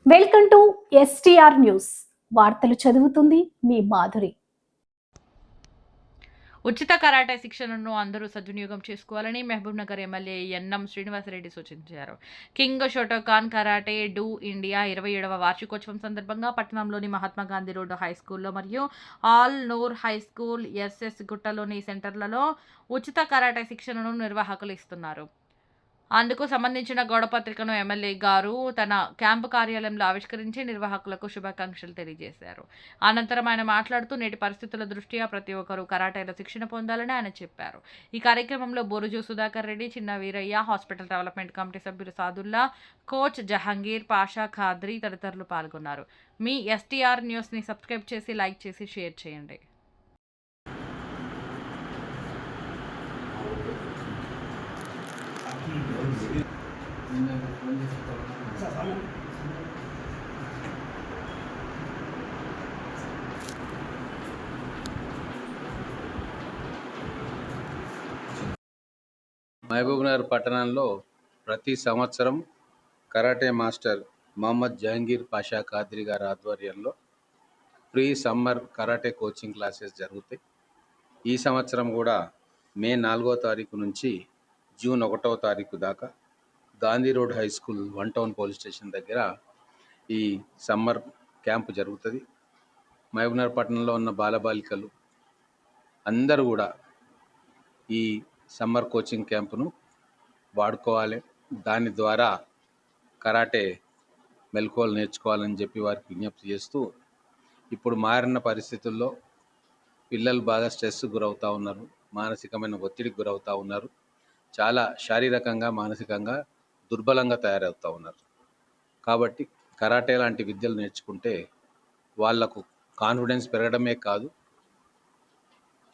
Welcome to STR news. వార్తలు చదువుతుంది మీ మాధురి. ఉచిత కరాటే శిక్షణను అందరూ సద్వినియోగం చేసుకోవాలని Mahabubnagar MLA N M Srinivasa Reddy సూచించారు. King Shotokan karate do India 27వ వార్షికోత్సవం సందర్భంగా పట్టణంలోని మహాత్మా గాంధీ రోడ్డు హై స్కూల్లో మరియు Al Noor high school SS గుట్టలోని సెంటర్లలో ఉచిత కరాటే శిక్షణను నిర్వాహకులు ఇస్తున్నారు. అందుకు సంబంధించిన గోడపత్రికను ఎమ్మెల్యే గారు తన క్యాంపు కార్యాలయంలో ఆవిష్కరించి నిర్వాహకులకు శుభాకాంక్షలు తెలియజేశారు. అనంతరం ఆయన మాట్లాడుతూ నేటి పరిస్థితుల దృష్ట్యా ప్రతి ఒక్కరూ కరాటేలో శిక్షణ పొందాలని ఆయన చెప్పారు. ఈ కార్యక్రమంలో బొరుజు సుధాకర్ రెడ్డి, చిన్న వీరయ్య, హాస్పిటల్ డెవలప్మెంట్ కమిటీ సభ్యులు సాదుల్లా, కోచ్ జహంగీర్, పాషా, ఖాద్రి తదితరులు పాల్గొన్నారు. మీ ఎస్టీఆర్ న్యూస్ని సబ్స్క్రైబ్ చేసి, లైక్ చేసి, షేర్ చేయండి. మహబూబ్నగర్ పట్టణంలో ప్రతి సంవత్సరం కరాటే మాస్టర్ మహమ్మద్ జహంగీర్ పాషా ఖాద్రి గారి ఆధ్వర్యంలో pre summer karate coaching classes జరుగుతాయి. ఈ సంవత్సరం కూడా మే 4వ తారీఖు నుంచి జూన్ 1వ తారీఖు దాకా Gandhi road high school 1 town police station దగ్గర ఈ సమ్మర్ క్యాంపు జరుగుతుంది. మహబూబ్నగర్ పట్టణంలో ఉన్న బాలబాలికలు అందరూ కూడా ఈ సమ్మర్ కోచింగ్ క్యాంపును వాడుకోవాలి. దాని ద్వారా కరాటే మెలకువలు నేర్చుకోవాలని చెప్పి వారికి విజ్ఞప్తి చేస్తూ, ఇప్పుడు మారిన పరిస్థితుల్లో పిల్లలు బాగా స్ట్రెస్ గురవుతూ ఉన్నారు, మానసికమైన ఒత్తిడికి గురవుతూ ఉన్నారు, చాలా శారీరకంగా మానసికంగా దుర్బలంగా తయారవుతూ ఉన్నారు. కాబట్టి కరాటే లాంటి విద్యలు నేర్చుకుంటే వాళ్లకు కాన్ఫిడెన్స్ పెరగడమే కాదు,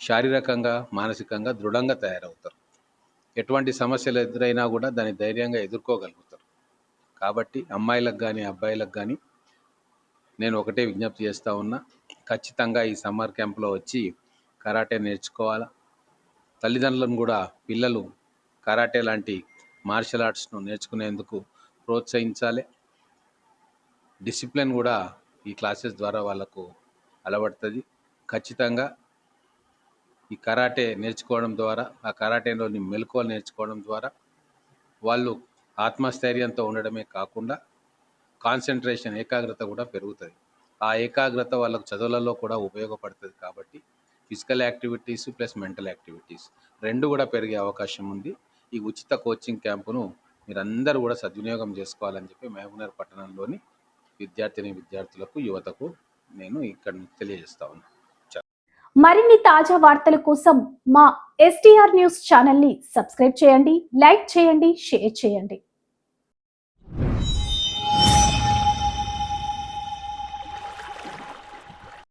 శారీరకంగా మానసికంగా దృఢంగా తయారవుతారు. ఎటువంటి సమస్యలు ఎదురైనా కూడా దాన్ని ధైర్యంగా ఎదుర్కోగలుగుతారు. కాబట్టి అమ్మాయిలకు కానీ అబ్బాయిలకు కానీ నేను ఒకటే విజ్ఞప్తి చేస్తూ ఉన్నా, ఖచ్చితంగా ఈ సమ్మర్ క్యాంప్లో వచ్చి కరాటే నేర్చుకోవాలా. తల్లిదండ్రులను కూడా పిల్లలు కరాటే లాంటి మార్షల్ ఆర్ట్స్ను నేర్చుకునేందుకు ప్రోత్సహించాలి. డిసిప్లిన్ కూడా ఈ క్లాసెస్ ద్వారా వాళ్ళకు అలవడుతుంది. ఖచ్చితంగా ఈ కరాటే నేర్చుకోవడం ద్వారా, ఆ కరాటేలోని మెలకువలు నేర్చుకోవడం ద్వారా వాళ్ళు ఆత్మస్థైర్యంతో ఉండడమే కాకుండా కాన్సన్ట్రేషన్, ఏకాగ్రత కూడా పెరుగుతుంది. ఆ ఏకాగ్రత వాళ్ళకు చదువులలో కూడా ఉపయోగపడుతుంది. కాబట్టి physical activities plus mental activities రెండు కూడా పెరిగే అవకాశం ఉంది. ఈ ఉచిత కోచింగ్ క్యాంపును మీరందరూ కూడా సద్వినియోగం చేసుకోవాలని చెప్పి మహబూబ్నగర్ పట్టణంలోని విద్యార్థులకు, యువతకు నేను ఇక్కడ తెలియజేస్తా ఉన్నాను. మరిన్ని తాజా వార్తల కోసం మా ఎస్టీఆర్ న్యూస్ ఛానల్ ని సబ్స్క్రైబ్ చేయండి, లైక్ చేయండి, షేర్ చేయండి.